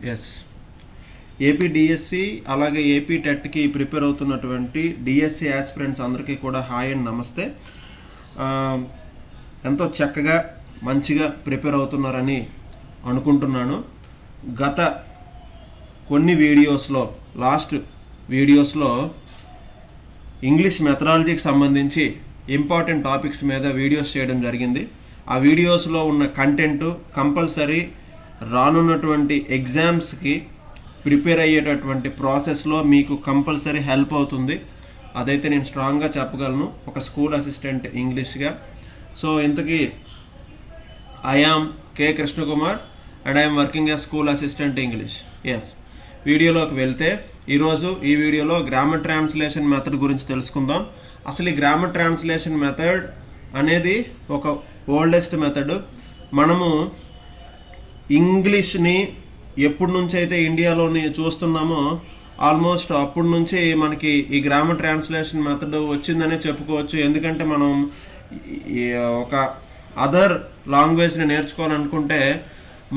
Yes, AP DSC అలాగే AP టెట్కి prepare అవుతున్నటువంటి DSC aspirants అందరికీ కూడా హాయ్ అండ్ నమస్తే. ఎంతో చక్కగా మంచిగా ప్రిపేర్ అవుతున్నారని అనుకుంటున్నాను. గత కొన్ని వీడియోస్లో, లాస్ట్ వీడియోస్లో ఇంగ్లీష్ మెథడాలజీకి సంబంధించి ఇంపార్టెంట్ టాపిక్స్ మీద వీడియోస్ చేయడం జరిగింది. ఆ వీడియోస్లో ఉన్న కంటెంట్ కంపల్సరీ రానున్నటువంటి ఎగ్జామ్స్కి ప్రిపేర్ అయ్యేటటువంటి ప్రాసెస్లో మీకు కంపల్సరీ హెల్ప్ అవుతుంది. అదైతే నేను స్ట్రాంగ్గా చెప్పగలను ఒక స్కూల్ అసిస్టెంట్ ఇంగ్లీష్గా. సో ఇంతకీ I am K Krishnakumar and I'm working as school assistant English. Yes, వీడియోలోకి వెళ్తే ఈరోజు ఈ వీడియోలో గ్రామర్ ట్రాన్స్లేషన్ మెథడ్ గురించి తెలుసుకుందాం. అసలు ఈ గ్రామర్ ట్రాన్స్లేషన్ మెథడ్ అనేది ఒక ఓల్డెస్ట్ మెథడ్. మనము ఇంగ్లీష్ని ఎప్పటి నుంచి అయితే ఇండియాలోని చూస్తున్నామో ఆల్మోస్ట్ అప్పటి నుంచి మనకి ఈ గ్రామర్ ట్రాన్స్లేషన్ మెథడ్ వచ్చిందనే చెప్పుకోవచ్చు. ఎందుకంటే మనం ఒక అదర్ లాంగ్వేజ్ని నేర్చుకోవాలనుకుంటే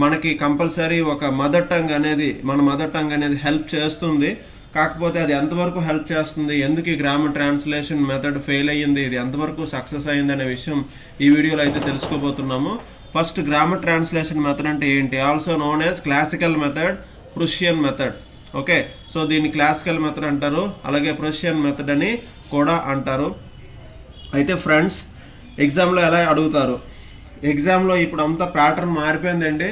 మనకి కంపల్సరీ ఒక మదర్ టంగ్ అనేది హెల్ప్ చేస్తుంది. కాకపోతే అది ఎంతవరకు హెల్ప్ చేస్తుంది, ఎందుకు ఈ గ్రామర్ ట్రాన్స్లేషన్ మెథడ్ ఫెయిల్ అయ్యింది, ఇది ఎంతవరకు సక్సెస్ అయ్యింది అనే విషయం ఈ వీడియోలో అయితే తెలుసుకోబోతున్నాము. ఫస్ట్, గ్రామర్ ట్రాన్స్లేషన్ మెథడ్ అంటే ఏంటి? Also known as classical method, Prussian method. Okay, so దీన్ని క్లాసికల్ మెథడ్ అంటారు, అలాగే ప్రుషియన్ మెథడ్ అని కూడా అంటారు. అయితే ఫ్రెండ్స్, ఎగ్జామ్లో ఎలా అడుగుతారు? ఎగ్జామ్లో ఇప్పుడు అంతా ప్యాటర్న్ మారిపోయిందండి.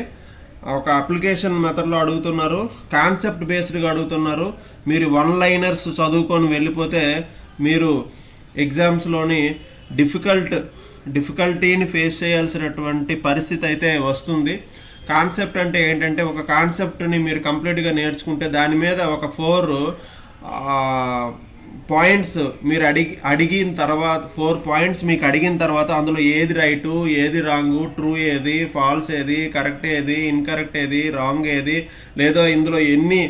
ఒక అప్లికేషన్ మెథడ్లో అడుగుతున్నారు, కాన్సెప్ట్ బేస్డ్గా అడుగుతున్నారు. మీరు వన్ లైనర్స్ చదువుకొని వెళ్ళిపోతే మీరు ఎగ్జామ్స్లోని డిఫికల్టీని ఫేస్ చేయాల్సినటువంటి పరిస్థితి అయితే వస్తుంది. కాన్సెప్ట్ అంటే ఏంటంటే, ఒక కాన్సెప్ట్ని మీరు కంప్లీట్గా నేర్చుకుంటే దాని మీద ఒక 4 పాయింట్స్ మీరు అడిగిన తర్వాత 4 పాయింట్స్ మీకు అడిగిన తర్వాత అందులో ఏది రైటు, ఏది రాంగు, ట్రూ ఏది, ఫాల్స్ ఏది, కరెక్ట్ ఏది, ఇన్కరెక్ట్ ఏది, రాంగ్ ఏది, లేదా ఇందులో ఎన్ని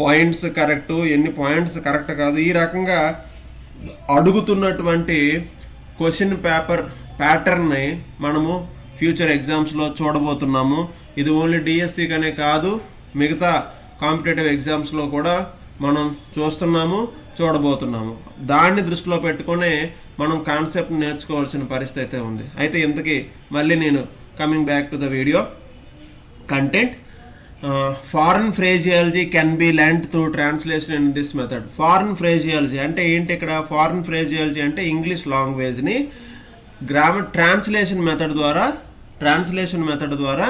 పాయింట్స్ కరెక్టు, ఎన్ని పాయింట్స్ కరెక్ట్ కాదు, ఈ రకంగా అడుగుతున్నటువంటి క్వశ్చన్ పేపర్ ప్యాటర్న్ని మనము ఫ్యూచర్ ఎగ్జామ్స్లో చూడబోతున్నాము. ఇది ఓన్లీ డిఎస్సికనే కాదు, మిగతా కాంపిటేటివ్ ఎగ్జామ్స్లో కూడా మనం చూడబోతున్నాము. దాన్ని దృష్టిలో పెట్టుకునే మనం కాన్సెప్ట్ నేర్చుకోవాల్సిన పరిస్థితి అయితే ఉంది. అయితే ఇంతకీ మళ్ళీ నేను coming back to the video content. Foreign phraseology can be learned through translation in this method. Foreign phraseology అంటే ఏంటి? ఇక్కడ ఫారెన్ ఫ్రేజియాలజీ అంటే ఇంగ్లీష్ లాంగ్వేజ్ని గ్రామర్ ట్రాన్స్లేషన్ మెథడ్ ద్వారా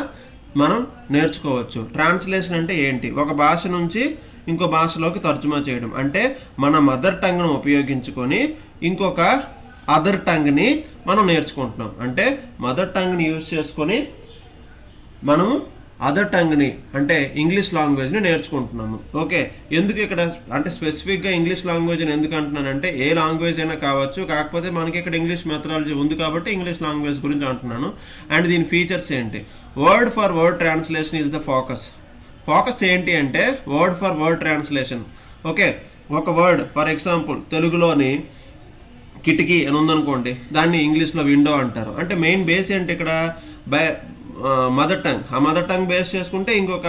మనం నేర్చుకోవచ్చు. ట్రాన్స్లేషన్ అంటే ఏంటి? ఒక భాష నుంచి ఇంకో భాషలోకి తర్జుమా చేయడం. అంటే మన మదర్ టంగ్ను ఉపయోగించుకొని ఇంకొక అదర్ టంగ్ని మనం నేర్చుకుంటున్నాం. అంటే మదర్ టంగ్ని యూజ్ చేసుకొని మనం అదర్ టంగ్ని అంటే ఇంగ్లీష్ లాంగ్వేజ్ని నేర్చుకుంటున్నాము. ఓకే, ఎందుకు ఇక్కడ అంటే స్పెసిఫిక్గా ఇంగ్లీష్ లాంగ్వేజ్ అని ఎందుకు అంటున్నానంటే, ఏ లాంగ్వేజ్ అయినా కావచ్చు, కాకపోతే మనకి ఇక్కడ ఇంగ్లీష్ మెథడాలజీ ఉంది కాబట్టి ఇంగ్లీష్ లాంగ్వేజ్ గురించి అంటున్నాను. అండ్ దీని ఫీచర్స్ ఏంటి? Word for word translation is the focus ఏంటి అంటే word for word translation. Okay, ఒక వర్డ్ ఫర్ ఎగ్జాంపుల్ తెలుగులోని కిటికీ అని ఉందనుకోండి, దాన్ని ఇంగ్లీష్లో విండో అంటారు. అంటే మెయిన్ బేస్ ఏంటి ఇక్కడ? Mother tongue. ఆ మదర్ టంగ్ బేస్ చేసుకుంటే ఇంకొక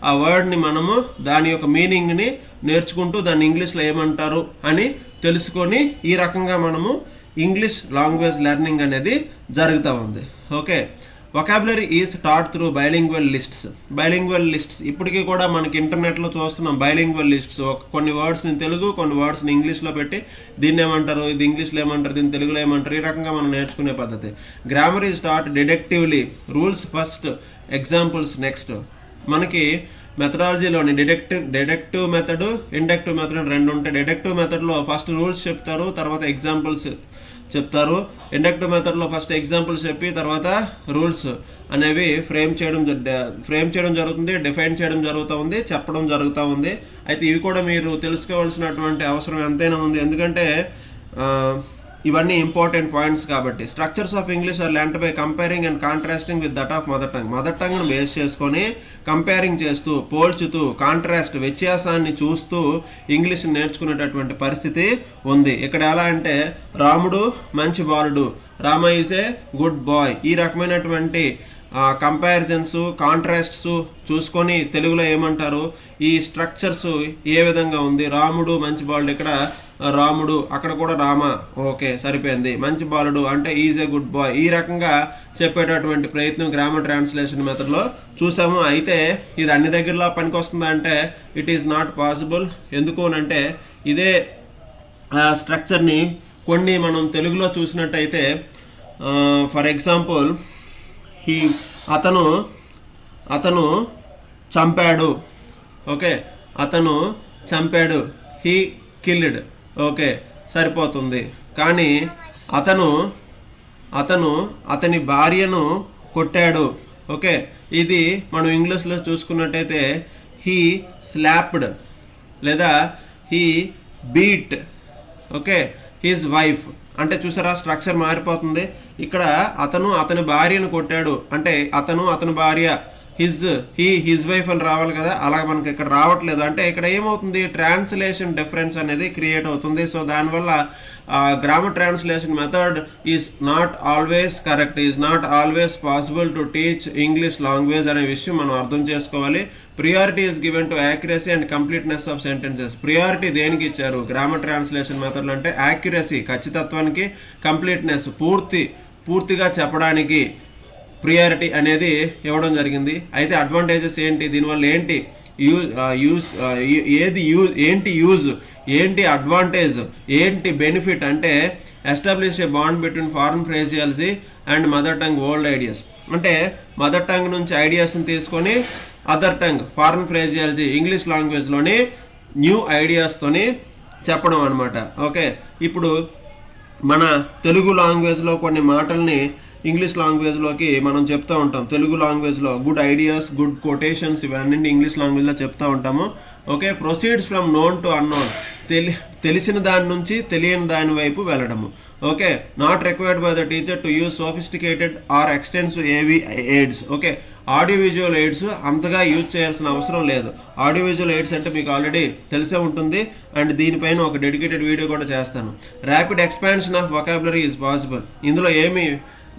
ఆ వర్డ్ని మనము దాని యొక్క మీనింగ్ని నేర్చుకుంటూ దాన్ని ఇంగ్లీష్లో ఏమంటారు అని తెలుసుకొని ఈ రకంగా మనము ఇంగ్లీష్ లాంగ్వేజ్ లెర్నింగ్ అనేది జరుగుతూ ఉంది. Okay, vocabulary is taught through bilingual lists. ఇప్పటికీ కూడా మనకి ఇంటర్నెట్లో చూస్తున్నాం బైలింగ్వల్ లిస్ట్స్. కొన్ని వర్డ్స్ని తెలుగు, కొన్ని వర్డ్స్ని ఇంగ్లీష్లో పెట్టి దీన్ని ఏమంటారు, ఇది ఇంగ్లీష్లో ఏమంటారు, దీన్ని తెలుగులో ఏమంటారు, ఈ రకంగా మనం నేర్చుకునే పద్ధతి. Grammar is taught deductively, rules first, examples next. మనకి మెథడాలజీలోని డిడక్టివ్ మెథడ్, ఇండక్టివ్ మెథడ్ రెండు ఉంటాయి. డిడక్టివ్ మెథడ్లో ఫస్ట్ రూల్స్ చెప్తారు, తర్వాత ఎగ్జాంపుల్స్ చెప్తారు. ఇండక్టివ్ మెథడ్లో ఫస్ట్ ఎగ్జాంపుల్స్ చెప్పి తర్వాత రూల్స్ అనేవి ఫ్రేమ్ చేయడం జరుగుతుంది, డిఫైన్ చేయడం జరుగుతూ ఉంది, చెప్పడం జరుగుతూ ఉంది. అయితే ఇవి కూడా మీరు తెలుసుకోవాల్సినటువంటి అవసరం ఎంతైనా ఉంది, ఎందుకంటే ఇవన్నీ ఇంపార్టెంట్ పాయింట్స్ కాబట్టి. Structures of English are learned by comparing and contrasting with that of mother టంగ్ను బేస్ చేసుకొని కంపేరింగ్ చేస్తూ, పోల్చుతూ, కాంట్రాస్ట్ వ్యత్యాసాన్ని చూస్తూ ఇంగ్లీష్ నేర్చుకునేటటువంటి పరిస్థితి ఉంది. ఇక్కడ ఎలా అంటే రాముడు మంచి బాలుడు, Rama is a good boy, ఈ రకమైనటువంటి కంపారిజన్స్, కాంట్రాస్ట్స్ చూసుకొని తెలుగులో ఏమంటారు, ఈ స్ట్రక్చర్స్ ఏ విధంగా ఉంది, రాముడు మంచి బాలుడు, ఇక్కడ రాముడు, అక్కడ కూడా రామ, ఓకే సరిపోయింది, మంచి బాలుడు అంటే ఈజ్ ఏ గుడ్ బాయ్, ఈ రకంగా చెప్పేటటువంటి ప్రయత్నం గ్రామర్ ట్రాన్స్లేషన్ మెథడ్లో చూసాము. అయితే ఇది అన్ని దగ్గరలో పనికొస్తుందా అంటే ఇట్ ఈస్ నాట్ పాసిబుల్. ఎందుకు అంటే ఇదే స్ట్రక్చర్ని కొన్ని మనం తెలుగులో చూసినట్టయితే ఫర్ ఎగ్జాంపుల్ అతను చంపాడు, ఓకే, అతను చంపాడు, హీ కిల్డ్, ఓకే సరిపోతుంది. కానీ అతని భార్యను కొట్టాడు, ఓకే, ఇది మనం ఇంగ్లీష్లో చూసుకున్నట్టయితే హీ స్లాప్డ్ లేదా he beat, okay, his wife. అంటే చూసారా స్ట్రక్చర్ మారిపోతుంది. ఇక్కడ అతని భార్యను కొట్టాడు అంటే అతని భార్య, హిజ్ వైఫ్ అని రావాలి కదా, అలాగే మనకి ఇక్కడ రావట్లేదు. అంటే ఇక్కడ ఏమవుతుంది, ట్రాన్స్లేషన్ డిఫరెన్స్ అనేది క్రియేట్ అవుతుంది. సో దానివల్ల grammar translation method is not always correct, is not always possible to teach English language అనే విషయం మనం అర్థం చేసుకోవాలి. Priority is given to accuracy and completeness of sentences. Priority దేనికి ఇచ్చారు గ్రామర్ ట్రాన్స్లేషన్ మెథడ్లో అంటే యాక్యురసీ ఖచ్చితత్వానికి, కంప్లీట్నెస్ పూర్తిగా చెప్పడానికి ప్రియారిటీ అనేది ఇవ్వడం జరిగింది. అయితే అడ్వాంటేజెస్ ఏంటి, దీనివల్ల ఏంటి ఏంటి అడ్వాంటేజ్, ఏంటి బెనిఫిట్ అంటే establish a bond between foreign phraseology and mother tongue old ideas. అంటే మదర్ టంగ్ నుంచి ఐడియాస్ని తీసుకొని other tongue foreign phraseology English లాంగ్వేజ్లోని న్యూ ఐడియాస్తోని చెప్పడం అనమాట. ఓకే, ఇప్పుడు మన తెలుగు లాంగ్వేజ్లో కొన్ని మాటల్ని ఇంగ్లీష్ లాంగ్వేజ్లోకి మనం చెప్తూ ఉంటాం. తెలుగు లాంగ్వేజ్లో గుడ్ ఐడియాస్, గుడ్ కొటేషన్స్ ఇవన్నీ ఇంగ్లీష్ లాంగ్వేజ్లో చెప్తూ ఉంటాము. Okay, proceeds from known to unknown, తెలిసిన దాని నుంచి తెలియని దాని వైపు వెళ్ళడము. Okay, not required by the teacher to use sophisticated or extensive AV aids. Okay, audio visual aids అంతగా యూజ్ చేయాల్సిన అవసరం లేదు. ఆడియో విజువల్ ఎయిడ్స్ అంటే మీకు ఆల్రెడీ తెలిసే ఉంటుంది అండ్ దీనిపైన ఒక డెడికేటెడ్ వీడియో కూడా చేస్తాను. Rapid expansion of vocabulary is possible. ఇందులో ఏమి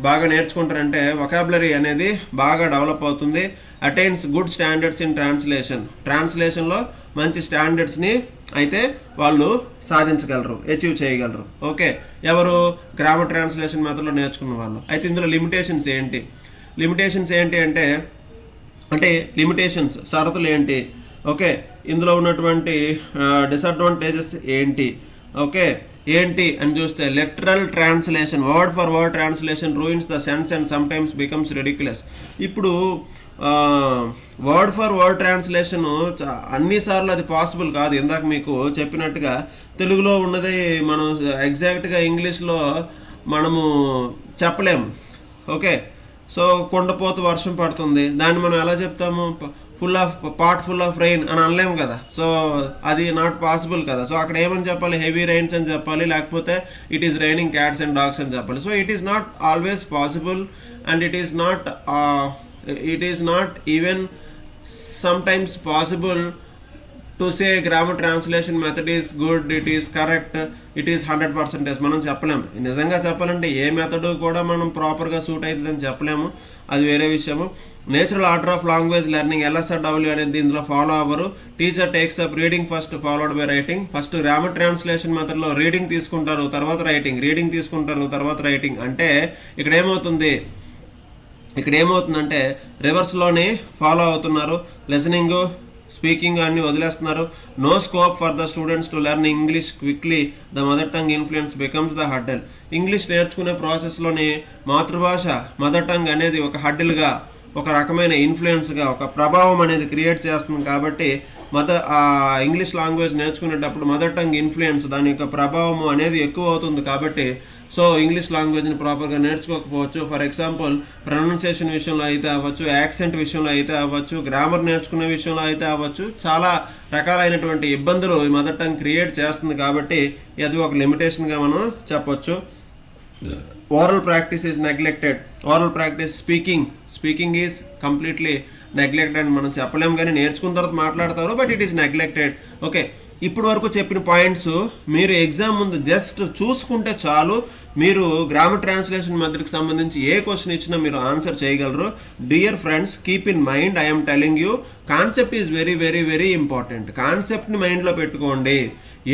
బాగా నేర్చుకుంటారంటే వొకాబులరీ అనేది బాగా డెవలప్ అవుతుంది. అటైన్స్ గుడ్ స్టాండర్డ్స్ ఇన్ ట్రాన్స్లేషన్లో మంచి స్టాండర్డ్స్ని అయితే వాళ్ళు సాధించగలరు, అచీవ్ చేయగలరు. ఓకే, ఎవరు గ్రామర్ ట్రాన్స్లేషన్ మెథడ్లో నేర్చుకున్న వాళ్ళు. అయితే ఇందులో లిమిటేషన్స్ ఏంటి అంటే లిమిటేషన్స్ షరతులు ఏంటి, ఓకే, ఇందులో ఉన్నటువంటి డిసడ్వాంటేజెస్ ఏంటి, ఓకే ఏంటి అని చూస్తే literal translation, word for word translation ruins the sense and some times becomes ridiculous. ఇప్పుడు వర్డ్ ఫర్ వర్డ్ ట్రాన్స్లేషన్ అన్నిసార్లు అది పాసిబుల్ కాదు. ఇందాక మీకు చెప్పినట్టుగా తెలుగులో ఉన్నది మనం ఎగ్జాక్ట్గా ఇంగ్లీష్లో మనము చెప్పలేము. ఓకే, సో కుండపోత వర్షం పడుతుంది, దాన్ని మనం ఎలా చెప్తాము, పాట్ ఫుల్ ఆఫ్ రెయిన్ అని అనలేము కదా. సో అది నాట్ పాసిబుల్ కదా. సో అక్కడ ఏమని చెప్పాలి, హెవీ రెయిన్స్ అని చెప్పాలి, లేకపోతే it is raining cats and dogs అని చెప్పాలి. So it is not always possible and it is not even sometimes possible to say grammar translation method is good, it is correct, it is 100%. మనం చెప్పలేము. నిజంగా చెప్పాలంటే ఏ method కూడా మనం ప్రాపర్గా suit అవుతుందని చెప్పలేము, అది వేరే విషయము. Natural order of language learning LSRW అనేది ఇందులో ఫాలో అవ్వరు. Teacher takes up reading first followed by writing. First grammar translation మెథడ్లో రీడింగ్ తీసుకుంటారు, తర్వాత రైటింగ్. అంటే ఇక్కడ ఏమవుతుందంటే రివర్స్లోనే ఫాలో అవుతున్నారు. లిసనింగ్, స్పీకింగ్ అన్ని వదిలేస్తున్నారు. No scope for the students to learn English quickly, the mother tongue influence becomes the hurdle. ఇంగ్లీష్ నేర్చుకునే ప్రాసెస్లోని మాతృభాష మదర్ టంగ్ అనేది ఒక హడ్డిల్గా, ఒక రకమైన ఇన్ఫ్లుయెన్స్గా, ఒక ప్రభావం అనేది క్రియేట్ చేస్తుంది. కాబట్టి ఇంగ్లీష్ లాంగ్వేజ్ నేర్చుకునేటప్పుడు మదర్ టంగ్ ఇన్ఫ్లుయెన్స్, దాని యొక్క ప్రభావము అనేది ఎక్కువ అవుతుంది. కాబట్టి సో ఇంగ్లీష్ లాంగ్వేజ్ని ప్రాపర్గా నేర్చుకోకపోవచ్చు. ఫర్ ఎగ్జాంపుల్ ప్రొనౌన్సియేషన్ విషయంలో అయితే అవ్వచ్చు, యాక్సెంట్ విషయంలో అయితే అవ్వచ్చు, గ్రామర్ నేర్చుకునే విషయంలో అయితే అవ్వచ్చు, చాలా రకాలైనటువంటి ఇబ్బందులు ఈ మదర్ టంగ్ క్రియేట్ చేస్తుంది. కాబట్టి అది ఒక లిమిటేషన్గా మనం చెప్పొచ్చు. Oral practice is neglected. Speaking is completely neglected అని మనం చెప్పలేము, కానీ నేర్చుకున్న తర్వాత మాట్లాడతారు, but it is neglected. Okay, ఇప్పుడు వరకు చెప్పిన పాయింట్స్ మీరు ఎగ్జామ్ ముందు జస్ట్ చూసుకుంటే చాలు, మీరు గ్రామర్ ట్రాన్స్లేషన్ మెథడ్కి సంబంధించి ఏ క్వశ్చన్ ఇచ్చినా మీరు ఆన్సర్ చేయగలరు. Dear friends, keep in mind, I'm telling you, concept is very very very important. కాన్సెప్ట్ని మైండ్లో పెట్టుకోండి.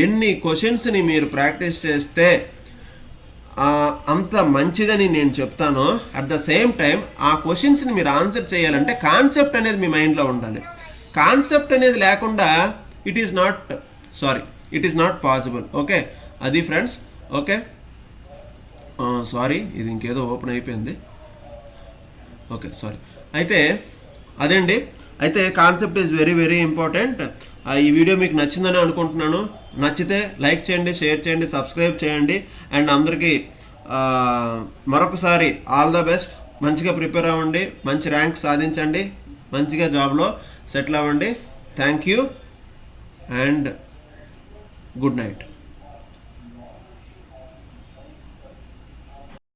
ఎన్ని క్వశ్చన్స్ని మీరు ప్రాక్టీస్ చేస్తే అంత మంచిదని నేను చెప్తాను. అట్ ద సేమ్ టైం ఆ క్వశ్చన్స్ని మీరు ఆన్సర్ చేయాలంటే కాన్సెప్ట్ అనేది మీ మైండ్లో ఉండాలి. కాన్సెప్ట్ అనేది లేకుండా it is not possible. Okay, అది ఫ్రెండ్స్. ఓకే, సారీ, ఇది ఇంకేదో ఓపెన్ అయిపోయింది. Okay, sorry. అయితే అదండి, అయితే concept is very very important. ఈ వీడియో మీకు నచ్చిందని అనుకుంటున్నాను. నచ్చితే లైక్ చేయండి, షేర్ చేయండి, సబ్స్క్రైబ్ చేయండి. అండ్ అందరికీ మరొకసారి ఆల్ ద బెస్ట్. మంచిగా ప్రిపేర్ అవ్వండి, మంచి ర్యాంక్ సాధించండి, మంచిగా జాబ్లో సెటిల్ అవ్వండి. Thank you and good night.